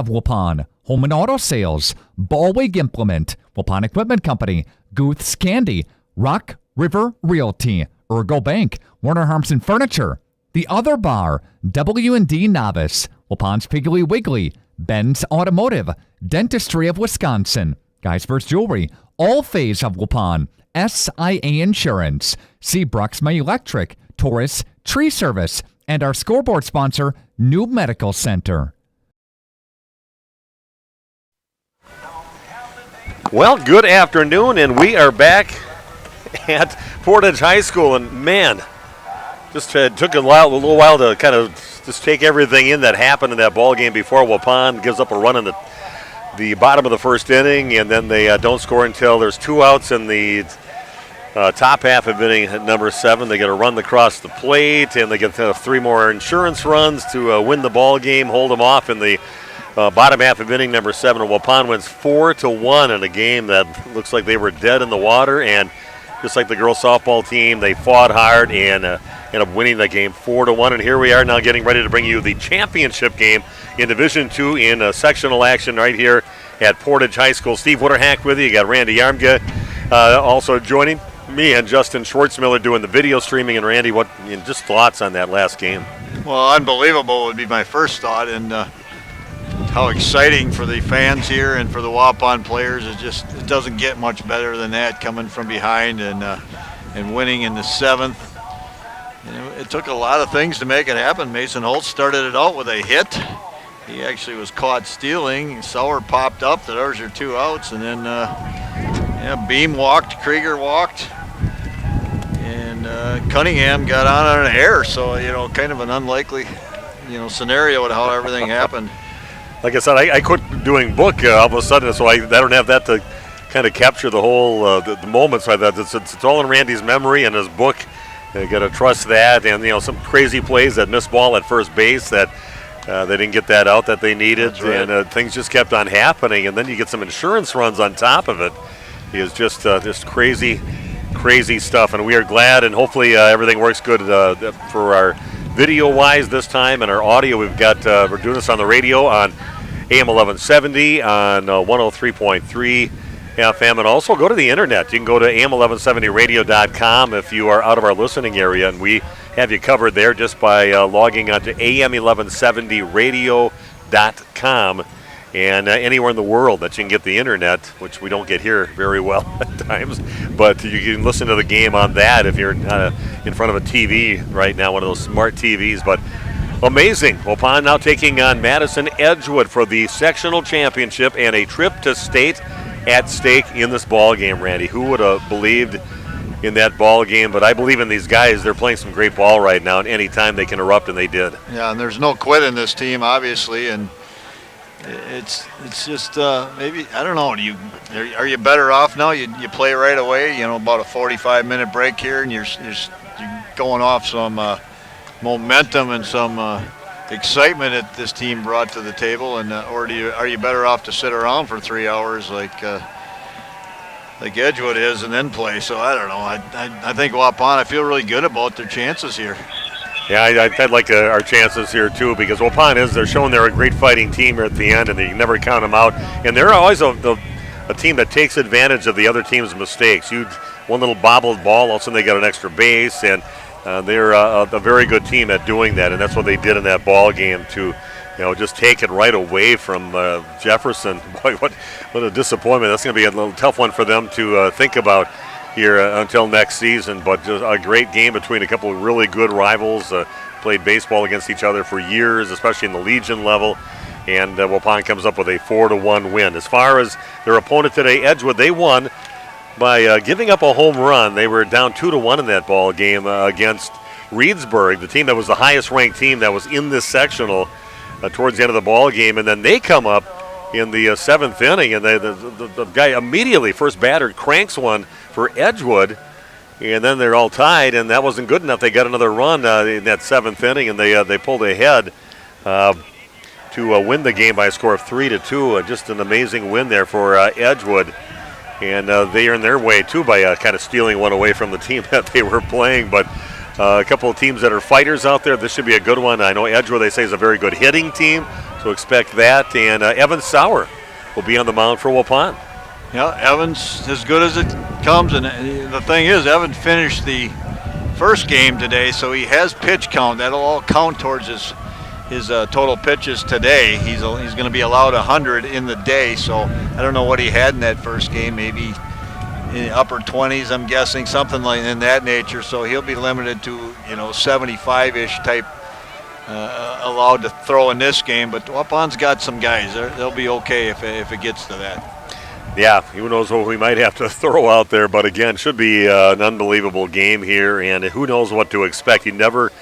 of Waupun, Home and Auto Sales, Ballweg Implement, Waupun Equipment Company, Guth's Candy, Rock River Realty, Ergo Bank, Warner Harmson Furniture, The Other Bar, W&D Novice, Waupun's Piggly Wiggly, Ben's Automotive, Dentistry of Wisconsin, Guys First Jewelry, All Phase of Waupun, SIA Insurance, Seabrook's Electric, Taurus Tree Service, and our scoreboard sponsor, New Medical Center. Well, good afternoon, and we are back at Portage High School, and man, just took a little while to kind of just take everything in that happened in that ball game before. Waupun gives up a run in the bottom of the first inning, and then they don't score until there's 2 outs in the top half of inning at number 7. They get a run across the plate, and they get 3 more insurance runs to win the ball game, hold them off in the bottom half of inning number 7. Waupun wins 4-1 in a game that looks like they were dead in the water, and just like the girls softball team, they fought hard and ended up winning that game 4-1. And here we are now getting ready to bring you the championship game in Division II in sectional action right here at Portage High School. Steve Witterhack with you. You got Randy Yarmga also joining me, and Justin Schwartzmiller doing the video streaming. And Randy, what just thoughts on that last game? Well, unbelievable would be my first thought, and how exciting for the fans here and for the Waupun players. It doesn't get much better than that, coming from behind and winning in the 7th. It took a lot of things to make it happen. Mason Holt started it out with a hit. He actually was caught stealing. Sauer popped up. Those are 2 outs, and then Beam walked, Krieger walked, and Cunningham got on an error. So kind of an unlikely scenario with how everything happened. Like I said, I quit doing book all of a sudden, so I don't have that to kind of capture the whole the moment. So I thought it's all in Randy's memory and his book. You got to trust that, and some crazy plays, that missed ball at first base that they didn't get that out that they needed. That's right. And things just kept on happening, and then you get some insurance runs on top of it. It was just crazy stuff, and we are glad, and hopefully everything works good for our video-wise this time, and our audio. We've got we're doing this on the radio on AM 1170 on 103.3 FM, and also go to the internet. You can go to am1170radio.com if you are out of our listening area, and we have you covered there just by logging onto am1170radio.com, and anywhere in the world that you can get the internet, which we don't get here very well at times, but you can listen to the game on that if you're in front of a TV right now, one of those smart TVs. But amazing. Waupun now taking on Madison Edgewood for the sectional championship and a trip to state at stake in this ball game, Randy. Who would have believed in that ball game? But I believe in these guys. They're playing some great ball right now, and any time they can erupt, and they did. Yeah, and there's no quit in this team, obviously, and it's just maybe, I don't know, are you better off now? You play right away, about a 45-minute break here, and you're going off some momentum and some excitement that this team brought to the table, and or are you better off to sit around for 3 hours like Edgewood is and then play? So I don't know. I think Waupun, I feel really good about their chances here. Yeah, I like our chances here too, because Waupun they're showing they're a great fighting team here at the end, and you never count them out. And they're always a team that takes advantage of the other team's mistakes. One little bobbled ball, all of a sudden they got an extra base, and they're a very good team at doing that, and that's what they did in that ball game to, just take it right away from Jefferson. Boy, what a disappointment. That's going to be a little tough one for them to think about here until next season. But just a great game between a couple of really good rivals. Played baseball against each other for years, especially in the Legion level. And Waupun comes up with a 4-1 win. As far as their opponent today, Edgewood, they won by giving up a home run. They were down 2-1 in that ball game against Reedsburg, the team that was the highest-ranked team that was in this sectional towards the end of the ball game. And then they come up in the 7th inning, and the guy immediately, first batter, cranks one for Edgewood, and then they're all tied, and that wasn't good enough. They got another run in that 7th inning, and they pulled ahead to win the game by a score of 3-2. Just an amazing win there for Edgewood. And they earned their way, too, by kind of stealing one away from the team that they were playing. But a couple of teams that are fighters out there. This should be a good one. I know Edgewood, they say, is a very good hitting team, so expect that. And Evan Sauer will be on the mound for Waupun. Yeah, Evan's as good as it comes, and the thing is, Evan finished the first game today, so he has pitch count. That'll all count towards his total pitches today. He's going to be allowed 100 in the day, so I don't know what he had in that first game, maybe in the upper 20s, I'm guessing, something like in that nature. So he'll be limited to 75-ish type allowed to throw in this game. But Waupun's got some guys. They'll be okay if it gets to that. Yeah, who knows what we might have to throw out there, but again, should be an unbelievable game here, and who knows what to expect. You never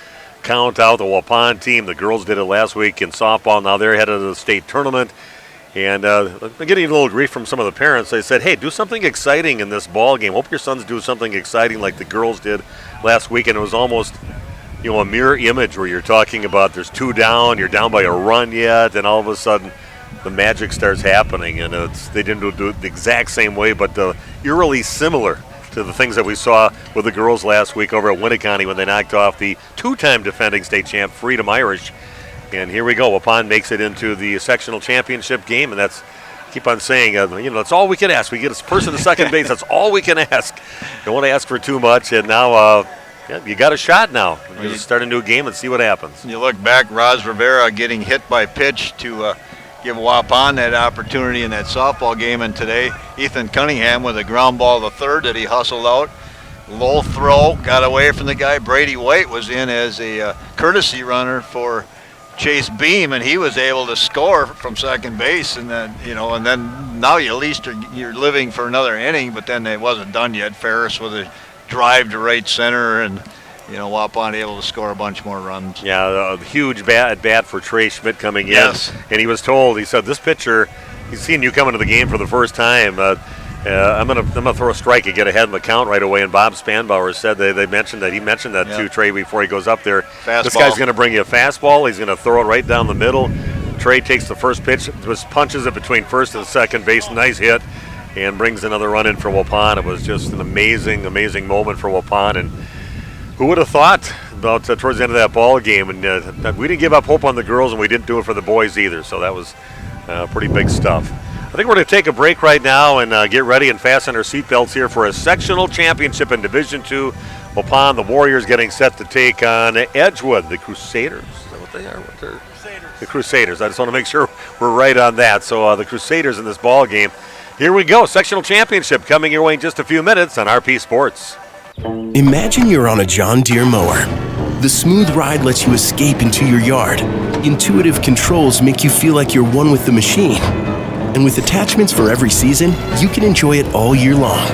count out the Waupun team. The girls did it last week in softball. Now they're headed to the state tournament, and I'm getting a little grief from some of the parents. They said, hey, do something exciting in this ball game. Hope your sons do something exciting like the girls did last week, and it was almost a mirror image where you're talking about there's 2 down, you're down by a run yet, and all of a sudden the magic starts happening, and they didn't do it the exact same way, but eerily similar to the things that we saw with the girls last week over at Winneconne when they knocked off the 2-time defending state champ Freedom Irish. And here we go. Waupun makes it into the sectional championship game, and keep on saying, that's all we can ask. We get a person to second base. That's all we can ask. Don't want to ask for too much, and now you got a shot now. You start a new game and see what happens. You look back, Roz Rivera getting hit by pitch to give Waupun that opportunity in that softball game, and today Ethan Cunningham with a ground ball to third that he hustled out. Low throw, got away from the guy. Brady White was in as a courtesy runner for Chase Beam, and he was able to score from second base, and then now you at least you're living for another inning, but then it wasn't done yet. Ferris with a drive to right center, and Waupun able to score a bunch more runs. Yeah, a huge bat for Trey Schmidt coming in. Yes. And he said, this pitcher, he's seen you come into the game for the first time. I'm gonna throw a strike and get ahead in the count right away. And Bob Spanbauer said he mentioned that to Trey before he goes up there. Fastball. This guy's gonna bring you a fastball. He's gonna throw it right down the middle. Trey takes the first pitch, just punches it between first and second base. Nice hit, and brings another run in for Waupun. It was just an amazing moment for Waupun, and who would have thought about towards the end of that ball game? And we didn't give up hope on the girls, and we didn't do it for the boys either. So that was pretty big stuff. I think we're going to take a break right now and get ready and fasten our seatbelts here for a sectional championship in Division II. Waupun, the Warriors getting set to take on Edgewood, the Crusaders. Is that what they are? Crusaders. The Crusaders. I just want to make sure we're right on that. So the Crusaders in this ball game. Here we go. Sectional championship coming your way in just a few minutes on RP Sports. Imagine you're on a John Deere mower. The smooth ride lets you escape into your yard. Intuitive controls make you feel like you're one with the machine. And with attachments for every season, you can enjoy it all year long.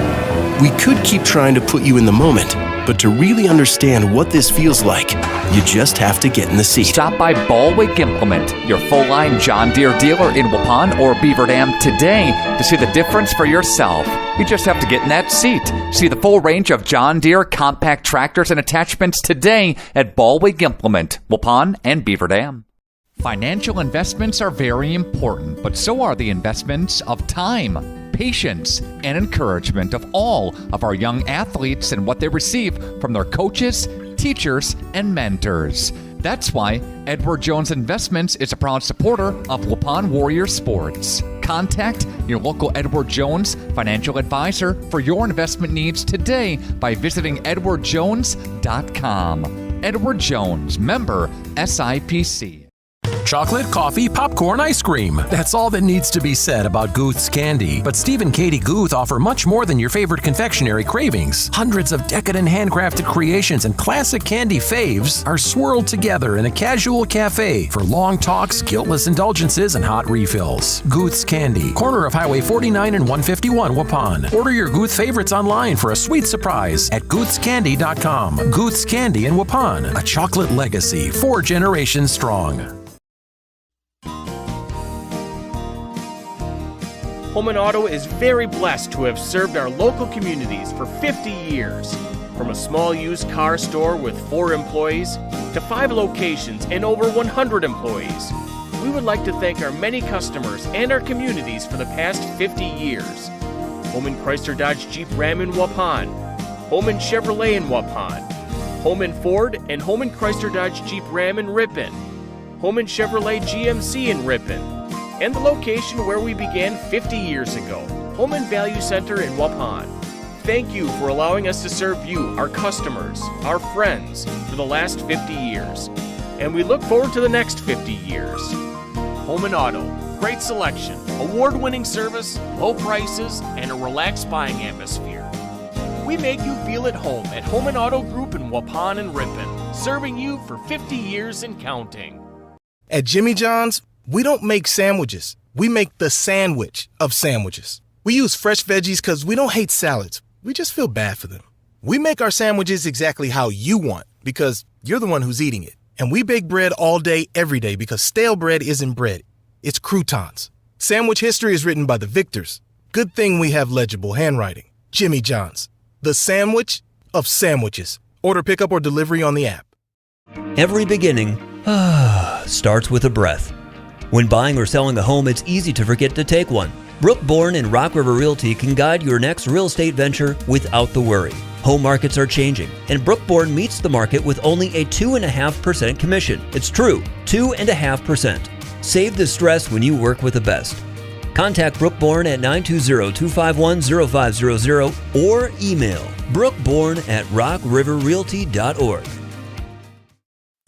We could keep trying to put you in the moment, but to really understand what this feels like, you just have to get in the seat. Stop by Ballwick Implement, your full-line John Deere dealer in Waupun or Beaver Dam today to see the difference for yourself. You just have to get in that seat. See the full range of John Deere compact tractors and attachments today at Ballwick Implement, Waupun and Beaver Dam. Financial investments are very important, but so are the investments of time, patience, and encouragement of all of our young athletes and what they receive from their coaches, teachers, and mentors. That's why Edward Jones Investments is a proud supporter of Waupun Warrior Sports. Contact your local Edward Jones financial advisor for your investment needs today by visiting edwardjones.com. Edward Jones, member SIPC. Chocolate, coffee, popcorn, ice cream. That's all that needs to be said about Guth's candy. But Steve and Katie Guth offer much more than your favorite confectionery cravings. Hundreds of decadent handcrafted creations and classic candy faves are swirled together in a casual cafe for long talks, guiltless indulgences, and hot refills. Guth's Candy, corner of Highway 49 and 151, Waupun. Order your Guth favorites online for a sweet surprise at guthscandy.com. Guth's Candy in Waupun, a chocolate legacy 4 generations strong. Holman Auto is very blessed to have served our local communities for 50 years. From a small used car store with 4 employees to 5 locations and over 100 employees, we would like to thank our many customers and our communities for the past 50 years. Holman Chrysler Dodge Jeep Ram in Waupun, Holman Chevrolet in Waupun, Holman Ford and Holman Chrysler Dodge Jeep Ram in Ripon, Holman Chevrolet GMC in Ripon, and the location where we began 50 years ago, Holman Value Center in Waupun. Thank you for allowing us to serve you, our customers, our friends, for the last 50 years. And we look forward to the next 50 years. Holman Auto, great selection, award-winning service, low prices, and a relaxed buying atmosphere. We make you feel at home at Holman Auto Group in Waupun and Ripon, serving you for 50 years and counting. At Jimmy John's, we don't make sandwiches. We make the sandwich of sandwiches. We use fresh veggies because we don't hate salads. We just feel bad for them. We make our sandwiches exactly how you want because you're the one who's eating it. And we bake bread all day, every day because stale bread isn't bread. It's croutons. Sandwich history is written by the victors. Good thing we have legible handwriting. Jimmy John's, the sandwich of sandwiches. Order pickup or delivery on the app. Every beginning starts with a breath. When buying or selling a home, it's easy to forget to take one. Brookborn and Rock River Realty can guide your next real estate venture without the worry. Home markets are changing, and Brookborn meets the market with only a 2.5% commission. It's true, 2.5%. Save the stress when you work with the best. Contact Brookborn at 920-251-0500 or email brookborn@rockriverrealty.org.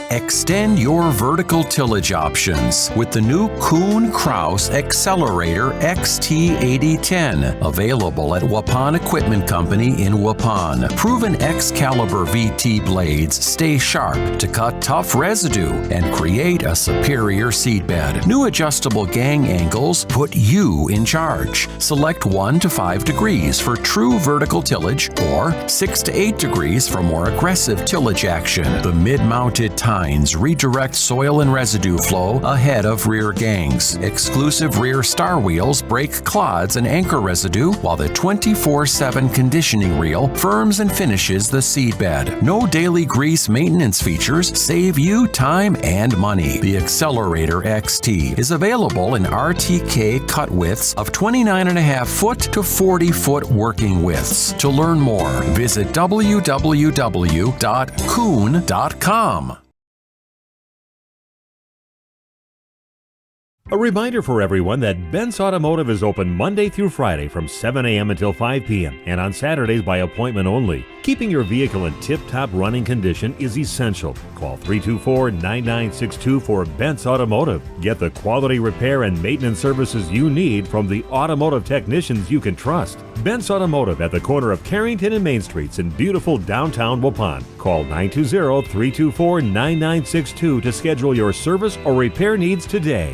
Extend your vertical tillage options with the new Kuhn-Krause Accelerator XT8010, available at Waupun Equipment Company in Waupun. Proven Excalibur VT blades stay sharp to cut tough residue and create a superior seedbed. New adjustable gang angles put you in charge. Select 1 to 5 degrees for true vertical tillage or 6 to 8 degrees for more aggressive tillage action. The mid-mounted tines redirect soil and residue flow ahead of rear gangs. Exclusive rear star wheels break clods and anchor residue, while the 24/7 conditioning reel firms and finishes the seedbed. No daily grease maintenance features save you time and money. The Accelerator XT is available in RTK cut widths of 29.5 foot to 40 foot working widths. To learn more, visit www.kuhn.com. A reminder for everyone that Bent's Automotive is open Monday through Friday from 7 a.m. until 5 p.m. and on Saturdays by appointment only. Keeping your vehicle in tip-top running condition is essential. Call 324-9962 for Bent's Automotive. Get the quality repair and maintenance services you need from the automotive technicians you can trust. Bent's Automotive at the corner of Carrington and Main Streets in beautiful downtown Waupun. Call 920-324-9962 to schedule your service or repair needs today.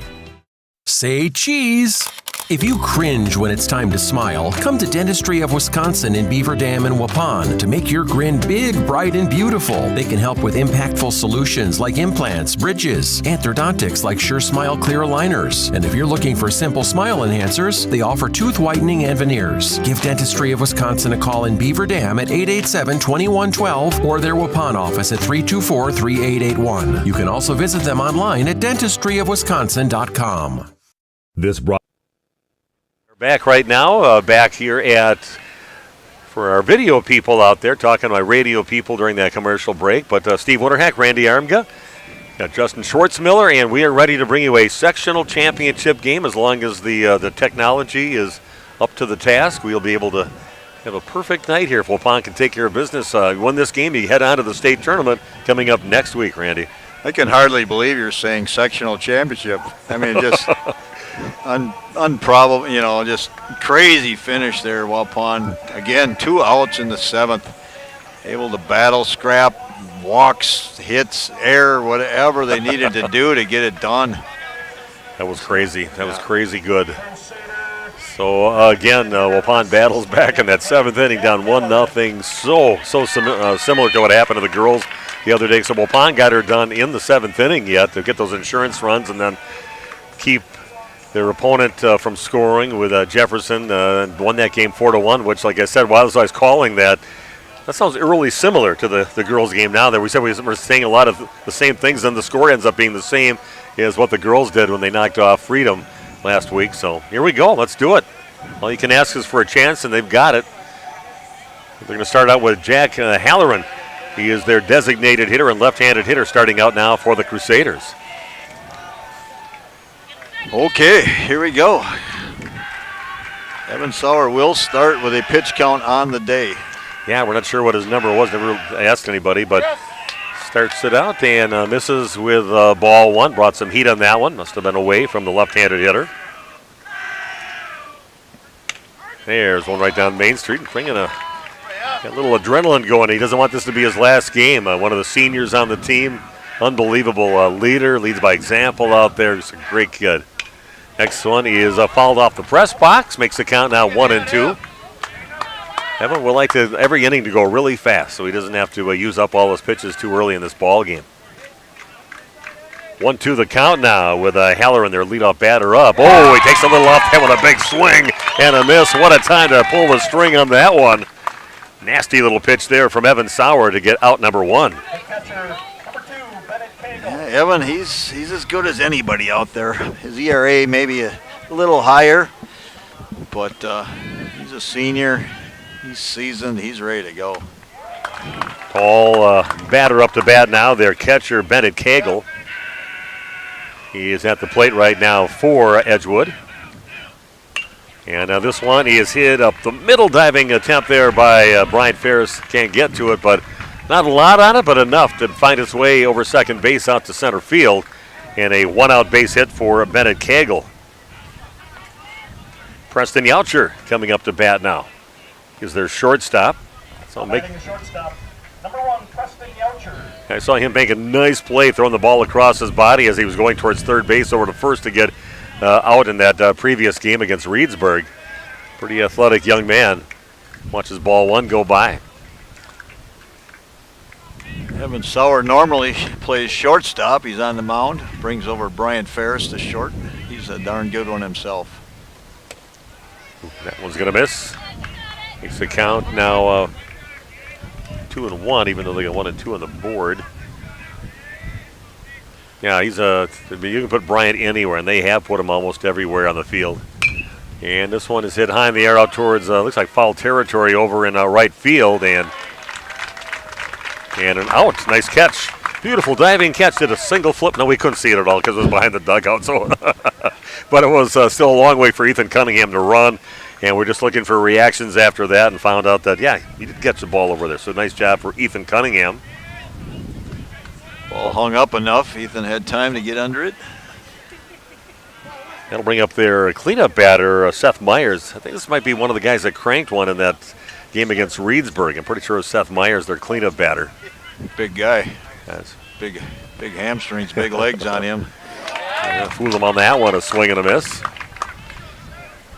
Say cheese! If you cringe when it's time to smile, come to Dentistry of Wisconsin in Beaver Dam and Waupun to make your grin big, bright, and beautiful. They can help with impactful solutions like implants, bridges, and orthodontics like Sure Smile clear aligners. And if you're looking for simple smile enhancers, they offer tooth whitening and veneers. Give Dentistry of Wisconsin a call in Beaver Dam at 887-2112 or their Waupun office at 324-3881. You can also visit them online at dentistryofwisconsin.com. This brought We're back right now, back here for our video people out there, talking to my radio people during that commercial break. But Steve Winterhack, Randy Armga, got Justin Schwartzmiller, and we are ready to bring you a sectional championship game. As long as the technology is up to the task, we'll be able to have a perfect night here if Waupun can take care of business. Win this game, you head on to the state tournament coming up next week, Randy. I can hardly believe you're saying sectional championship. I mean, just unprobable, just crazy finish there. Waupun, again, 2 outs in the 7th. Able to battle, scrap, walks, hits, air, whatever they needed to do to get it done. That was crazy. That was crazy good. So, again, Waupun battles back in that 7th inning, down 1-0. So similar to what happened to the girls the other day. So Waupun got her done in the 7th inning yet to get those insurance runs and then keep their opponent from scoring with Jefferson. Won that game 4-1, which, like I said, while I was calling that sounds eerily similar to the girls' game now. That we said we're saying a lot of the same things, and the score ends up being the same as what the girls did when they knocked off Freedom last week. So here we go. Let's do it. All you can ask is for a chance, and they've got it. They're going to start out with Jack Halloran He is their designated hitter and left-handed hitter starting out now for the Crusaders. Okay, here we go. Evan Sauer will start with a pitch count on the day. Yeah, we're not sure what his number was. Never asked anybody, but starts it out and misses with ball one. Brought some heat on that one. Must have been away from the left-handed hitter. There's one right down Main Street, bringing a little adrenaline going. He doesn't want this to be his last game. One of the seniors on the team, unbelievable leader, leads by example out there. He's a great kid. Next one, he is fouled off the press box, makes the count now 1-2. Evan would like every inning to go really fast so he doesn't have to use up all his pitches too early in this ball game. 1-2 the count now with Haller in their leadoff batter up. Oh, he takes a little off that with a big swing and a miss. What a time to pull the string on that one. Nasty little pitch there from Evan Sauer to get out number one. Yeah, Evan, he's as good as anybody out there. His ERA maybe a little higher, but he's a senior. He's seasoned. He's ready to go. Tall batter up to bat now. Their catcher, Bennett Cagle. He is at the plate right now for Edgewood. And this one, he is hit up the middle, diving attempt there by Brian Ferris. Can't get to it, but not a lot on it, but enough to find its way over second base out to center field. And a one-out base hit for Bennett Cagle. Preston Youcher coming up to bat now. Is their shortstop. So shortstop, number 1, Preston Youcher. I saw him make a nice play throwing the ball across his body as he was going towards third base over to first to get out in that previous game against Reedsburg. Pretty athletic young man. Watches ball one go by. Evan Sauer normally plays shortstop. He's on the mound. Brings over Brian Ferris to short. He's a darn good one himself. That one's going to miss. Makes the count now 2-1, even though they got 1 and 2 on the board. Yeah, he's you can put Bryant anywhere, and they have put him almost everywhere on the field. And this one is hit high in the air out towards, looks like foul territory over in right field, and an out. Nice catch. Beautiful diving catch. Did a single flip. No, we couldn't see it at all because it was behind the dugout. So, but it was still a long way for Ethan Cunningham to run. And we're just looking for reactions after that and found out that, yeah, he did catch the ball over there. So nice job for Ethan Cunningham. Ball hung up enough. Ethan had time to get under it. That'll bring up their cleanup batter, Seth Myers. I think this might be one of the guys that cranked one in that game against Reedsburg. I'm pretty sure it was Seth Myers, their cleanup batter. Big guy. That's big hamstrings, big legs on him. Yeah, fooled him on that one, a swing and a miss.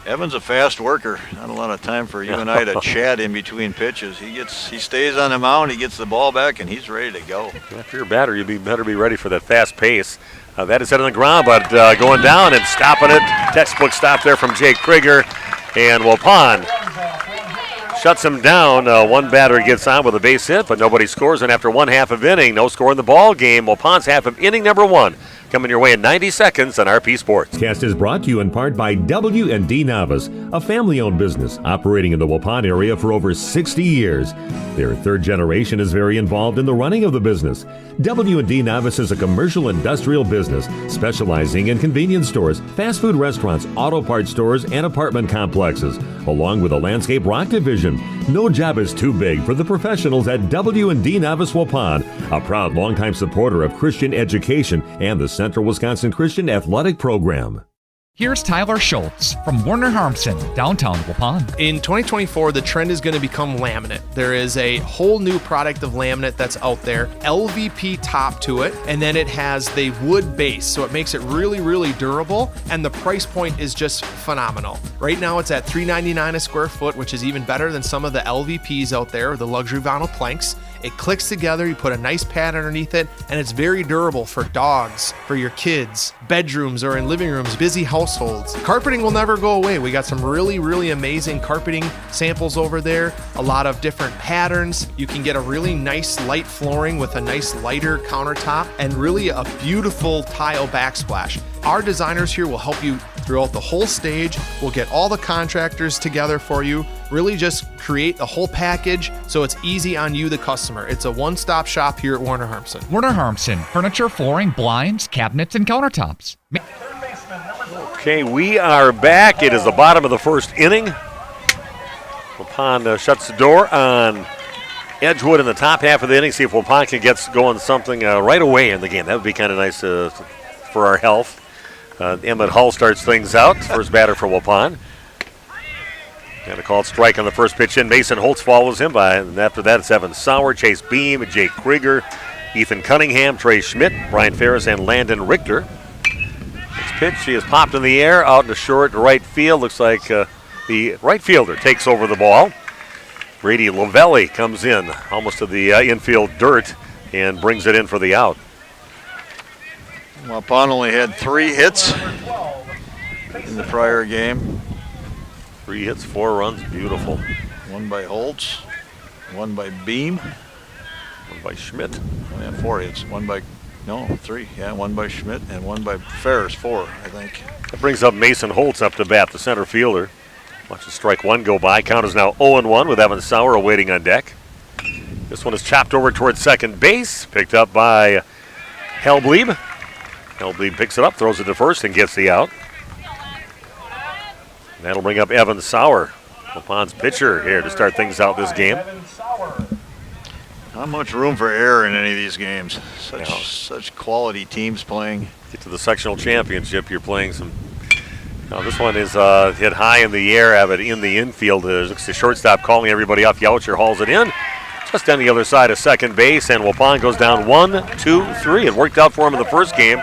Evan's a fast worker. Not a lot of time for you and I to chat in between pitches. He stays on the mound, he gets the ball back, and he's ready to go. If you're a batter, you better be ready for that fast pace. That is hit on the ground, but going down and stopping it. Textbook stop there from Jake Krieger. And Waupun shuts him down. One batter gets on with a base hit, but nobody scores. And after one half of inning, no score in the ball game. Waupun's half of inning number 1. Coming your way in 90 seconds on RP Sports. Cast is brought to you in part by W&D Navas, a family-owned business operating in the Waupun area for over 60 years. Their third generation is very involved in the running of the business. W&D Navas is a commercial industrial business specializing in convenience stores, fast food restaurants, auto parts stores, and apartment complexes, along with a landscape rock division. No job is too big for the professionals at W&D Navas Waupun, a proud longtime supporter of Christian education and the Central Wisconsin Christian Athletic Program. Here's Tyler Schultz from Warner Harmson, downtown Waupun. In 2024, the trend is going to become laminate. There is a whole new product of laminate that's out there, LVP top to it, and then it has the wood base, so it makes it really, really durable, and the price point is just phenomenal. Right now, it's at $3.99 a square foot, which is even better than some of the LVPs out there, the luxury vinyl planks. It clicks together, you put a nice pad underneath it, and it's very durable for dogs, for your kids, bedrooms or in living rooms, busy households. Carpeting will never go away. We got some really, really amazing carpeting samples over there, a lot of different patterns. You can get a really nice light flooring with a nice lighter countertop and really a beautiful tile backsplash. Our designers here will help you throughout the whole stage. We'll get all the contractors together for you. really just create a whole package so it's easy on you, the customer. It's a one-stop shop here at Warner Harmson. Warner Harmson, furniture, flooring, blinds, cabinets, and countertops. Okay, we are back. It is the bottom of the first inning. Waupun shuts the door on Edgewood in the top half of the inning. See if Waupun can get going something right away in the game. That would be kind of nice for our health. Emmett Hull starts things out. First batter for Waupun. Got a called strike on the first pitch in. Mason Holtz follows him by, and after that it's Evan Sauer, Chase Beam, Jake Krieger, Ethan Cunningham, Trey Schmidt, Brian Ferris, and Landon Richter. Next pitch, he is popped in the air out to short right field. Looks like the right fielder takes over the ball. Brady Lovelli comes in almost to the infield dirt and brings it in for the out. Waupun only had 3 hits in the prior game. 3 hits, 4 runs, beautiful. 1 by Holtz, 1 by Beam. 1 by Schmidt. Oh, yeah, 4 hits. 3. Yeah, 1 by Schmidt and 1 by Ferris, 4, I think. That brings up Mason Holtz up to bat, the center fielder. Watch the strike one go by. Count is now 0-1 with Evan Sauer awaiting on deck. This one is chopped over towards second base. Picked up by Hellblieb. Hellblieb picks it up, throws it to first, and gets the out. And that'll bring up Evan Sauer, Waupun's pitcher here to start things out this game. Not much room for error in any of these games. Such quality teams playing. Get to the sectional championship, you're playing some. Now this one is hit high in the air, have it in the infield. Looks the shortstop calling everybody off. Yaucher hauls it in. Just on the other side of second base, and Waupun goes down 1, 2, 3. It worked out for him in the first game.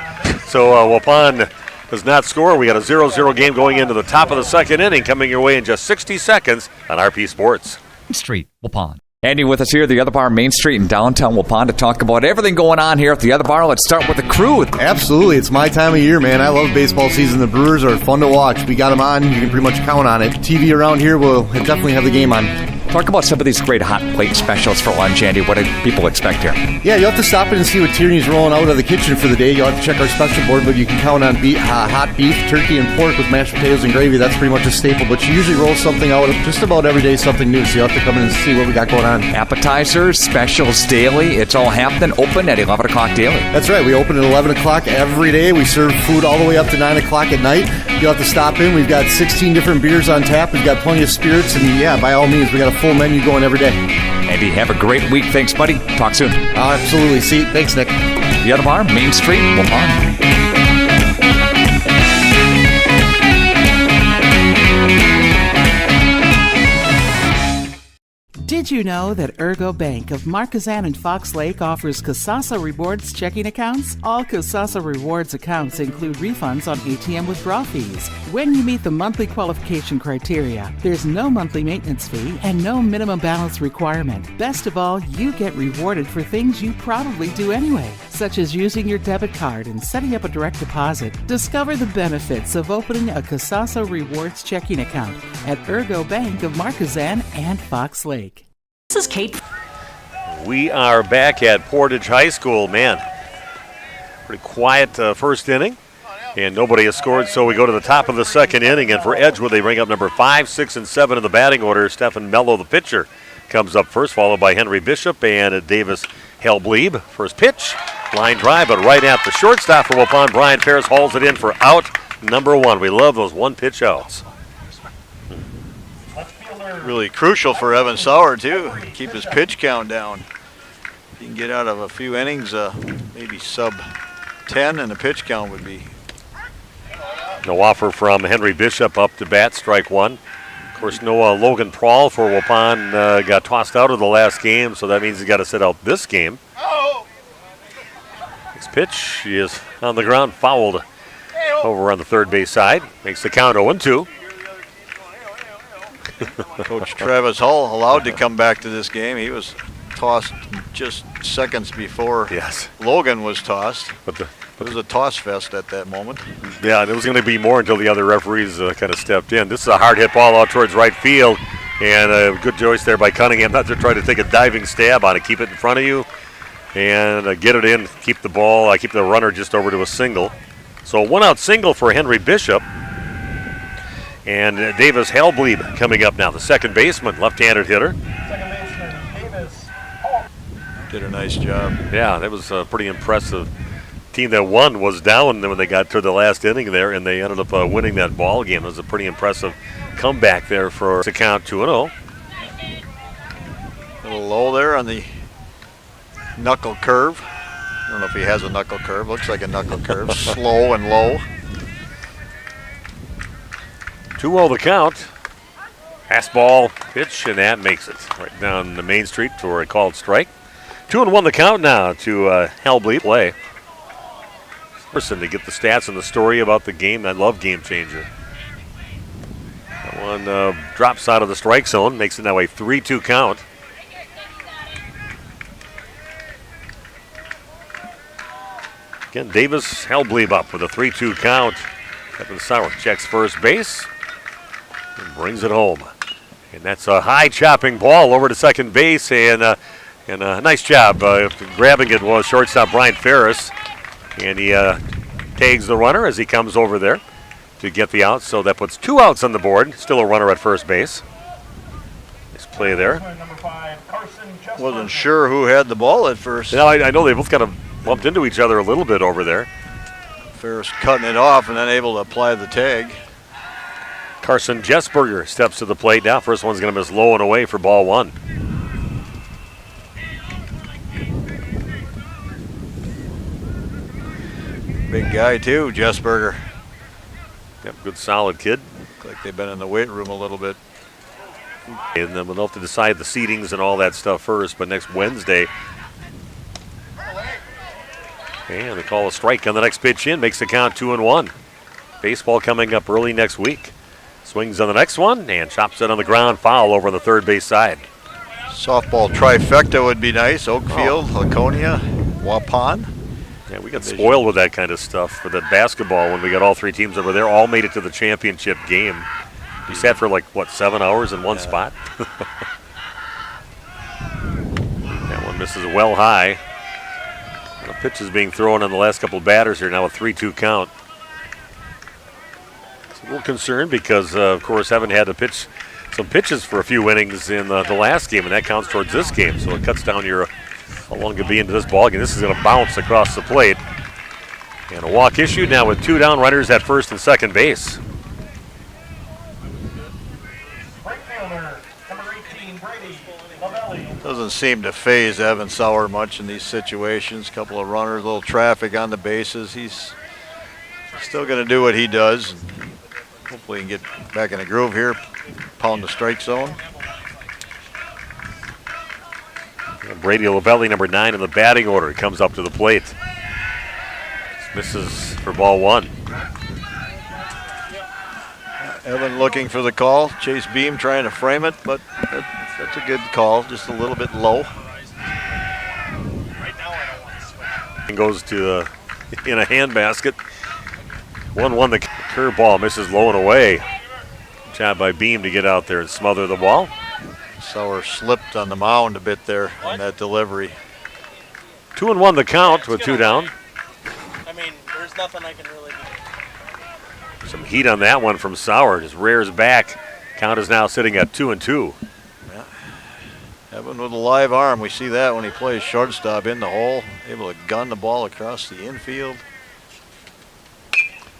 So Waupun does not score. We got a 0-0 game going into the top of the second inning, coming your way in just 60 seconds on RP Sports. Street, Waupun. Andy with us here at the Other Bar, Main Street in downtown Waupun, to talk about everything going on here at the Other Bar. Let's start with the crew. Absolutely. It's my time of year, man. I love baseball season. The Brewers are fun to watch. We got them on. You can pretty much count on it. TV around here will definitely have the game on. Talk about some of these great hot plate specials for lunch, Andy. What do people expect here? Yeah, you'll have to stop in and see what Tierney's rolling out of the kitchen for the day. You'll have to check our special board, but you can count on hot beef, turkey, and pork with mashed potatoes and gravy. That's pretty much a staple, but she usually rolls something out just about every day, something new, so you'll have to come in and see what we got going on. Appetizers, specials daily. It's all happening, open at 11 o'clock daily. That's right. We open at 11 o'clock every day. We serve food all the way up to 9 o'clock at night. You'll have to stop in. We've got 16 different beers on tap. We've got plenty of spirits, and yeah, by all means, we got a full menu going every day. Andy, have a great week. Thanks, buddy. Talk soon. Absolutely. See you. Thanks, Nick. The Other Bar, Main Street, Waupun. Did you know that Ergo Bank of Marquezan and Fox Lake offers Kasasa Rewards checking accounts? All Kasasa Rewards accounts include refunds on ATM withdrawal fees. When you meet the monthly qualification criteria, there's no monthly maintenance fee and no minimum balance requirement. Best of all, you get rewarded for things you probably do anyway, such as using your debit card and setting up a direct deposit. Discover the benefits of opening a Kasasa Rewards checking account at Ergo Bank of Marquezan and Fox Lake. This is Kate. We are back at Portage High School. Man, pretty quiet first inning, and nobody has scored, so we go to the top of the second inning, and for Edgewood, they bring up number 5, 6, and 7 in the batting order. Stephen Mello, the pitcher, comes up first, followed by Henry Bishop and Davis Hellblieb. First pitch, line drive, but right at the shortstop for Waupun. Brian Ferris hauls it in for out number 1. We love those one-pitch outs. Really crucial for Evan Sauer, too. Keep his pitch count down. If he can get out of a few innings, maybe sub 10, and the pitch count would be. No offer from Henry Bishop up to bat, strike one. Of course, no Logan Prawl for Waupun. Got tossed out of the last game, so that means he's got to sit out this game. Next pitch, he is on the ground, fouled over on the third base side. Makes the count 0-2. Coach Travis Hull allowed to come back to this game. He was tossed just seconds before Logan was tossed. But it was a toss fest at that moment. Yeah, there was going to be more until the other referees kind of stepped in. This is a hard hit ball out towards right field, and a good choice there by Cunningham not to try to take a diving stab on it. Keep it in front of you and get it in. Keep the ball, keep the runner just over to a single. So 1-out single for Henry Bishop. And Davis Hellblieb coming up now, the second baseman, left-handed hitter. Second baseman, Davis. Did a nice job. Yeah, that was pretty impressive. Team that won was down when they got to the last inning there, and they ended up winning that ball game. It was a pretty impressive comeback there for the count 2-0. A little low there on the knuckle curve. I don't know if he has a knuckle curve. Looks like a knuckle curve. Slow and low. 2-0 the count. Fastball pitch, and that makes it right down the Main Street for a called strike. 2-1 the count now to Hellblieb play. Person to get the stats and the story about the game. I love Game Changer. That one drops out of the strike zone, makes it now a 3-2 count. Again, Davis Hellblieb up with a 3-2 count. Kevin Sauer checks first base and brings it home. And that's a high chopping ball over to second base, and a nice job grabbing it was shortstop Brian Ferris. And he tags the runner as he comes over there to get the out. So that puts 2 outs on the board. Still a runner at first base. Nice play there. Wasn't sure who had the ball at first. Now I know they both kind of bumped into each other a little bit over there. Ferris cutting it off and then able to apply the tag. Carson Jessberger steps to the plate now. First one's going to miss low and away for ball 1. Big guy too, Jessberger. Yep, good solid kid. Looks like they've been in the weight room a little bit. And then we'll have to decide the seedings and all that stuff first, but next Wednesday. And they call a strike on the next pitch in, makes the count 2-1. Baseball coming up early next week. Swings on the next one and chops it on the ground, foul over on the third base side. Softball trifecta would be nice. Oakfield, Laconia, Waupun. Yeah, we got spoiled with that kind of stuff for the basketball when we got all 3 teams over there. All made it to the championship game. We sat for 7 hours in one spot. That one misses well high. The pitch is being thrown on the last couple of batters here. Now a 3-2 count. It's a little concerned because, of course, haven't had to pitch some pitches for a few innings in the last game, and that counts towards this game. So it cuts down your how long could be into this ball game. This is going to bounce across the plate. And a walk issued now with 2 down, runners at first and second base. Doesn't seem to phase Evan Sauer much in these situations. Couple of runners, a little traffic on the bases. He's still going to do what he does. Hopefully he can get back in the groove here, pound the strike zone. Brady Lavelli, number 9 in the batting order, comes up to the plate. Misses for ball 1. Evan looking for the call. Chase Beam trying to frame it, but that's a good call, just a little bit low. And goes to in a handbasket. 1-1 the curveball, misses low and away. Good job by Beam to get out there and smother the ball. Sauer slipped on the mound a bit there on that delivery. 2-1 the count with 2 down. I mean, there's nothing I can really do. Some heat on that one from Sauer. Just rears back. Count is now sitting at 2-2. Yeah. Evan with a live arm. We see that when he plays shortstop in the hole. Able to gun the ball across the infield.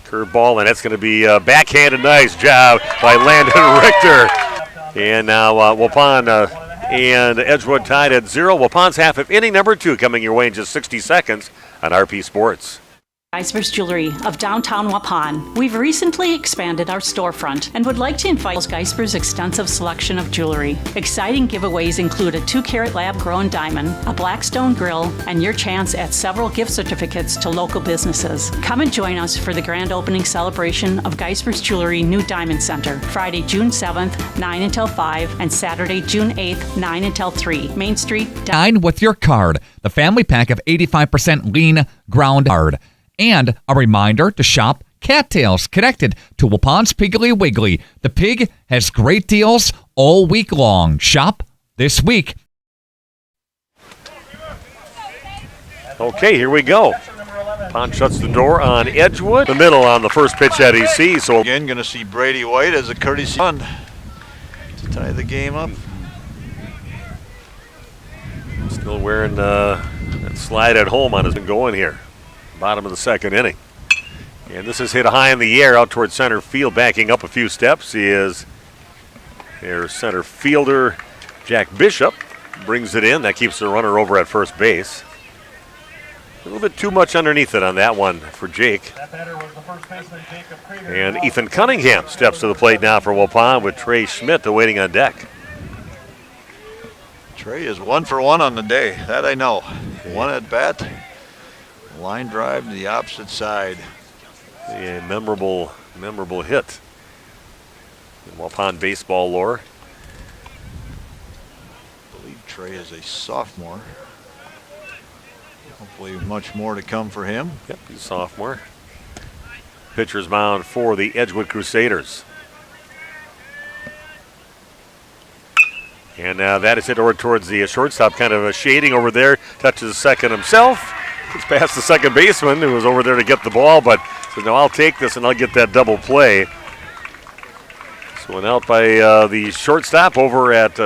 Curveball, and that's going to be backhanded. Nice job by Landon Richter. And now Waupun and Edgewood tied at 0. Waupun's half of inning number 2 coming your way in just 60 seconds on RP Sports. Geisper's Jewelry of downtown Waupun. We've recently expanded our storefront and would like to invite Geisper's extensive selection of jewelry. Exciting giveaways include a 2-carat lab-grown diamond, a Blackstone grill, and your chance at several gift certificates to local businesses. Come and join us for the grand opening celebration of Geisper's Jewelry New Diamond Center, Friday, June 7th, 9 until 5, and Saturday, June 8th, 9 until 3. Main Street. Dine with your card. The family pack of 85% lean ground hard. And a reminder to shop Cattails, connected to Waupun's Piggly Wiggly. The pig has great deals all week long. Shop this week. Okay, here we go. Waupun shuts the door on Edgewood. The middle on the first pitch that he sees. So again, going to see Brady White as a courtesy run to tie the game up. Still wearing that slide at home on his been going here. Bottom of the second inning. And this is hit high in the air out towards center field, backing up a few steps. He is their center fielder, Jack Bishop, brings it in. That keeps the runner over at first base. A little bit too much underneath it on that one for Jake. And Ethan Cunningham steps to the plate now for Waupun with Trey Schmidt awaiting on deck. Trey is 1 for 1 on the day. That I know. One at bat. Line drive to the opposite side. A memorable hit in Waupun baseball lore. I believe Trey is a sophomore. Hopefully much more to come for him. Yep, he's a sophomore. Pitcher's mound for the Edgewood Crusaders. And that is hit over towards the shortstop, kind of a shading over there. Touches the second himself. Gets past the second baseman who was over there to get the ball, but said, no, I'll take this and I'll get that double play. So went out by the shortstop over at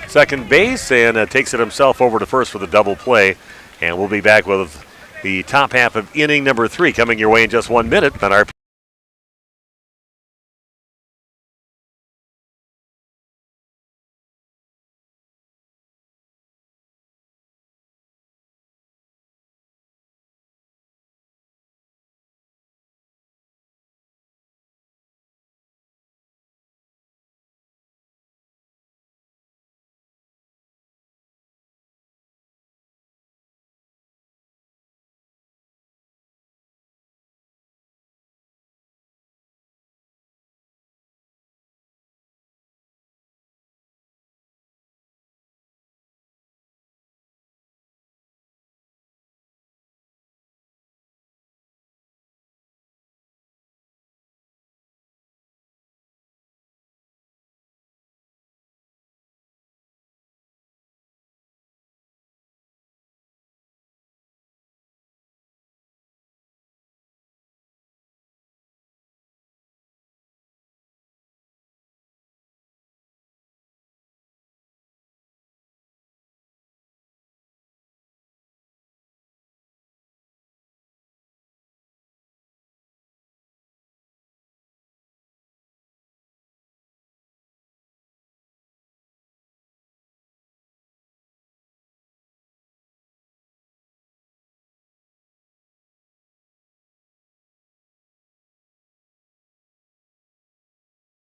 second base and takes it himself over to first for the double play. And we'll be back with the top half of inning number 3 coming your way in just 1 minute on our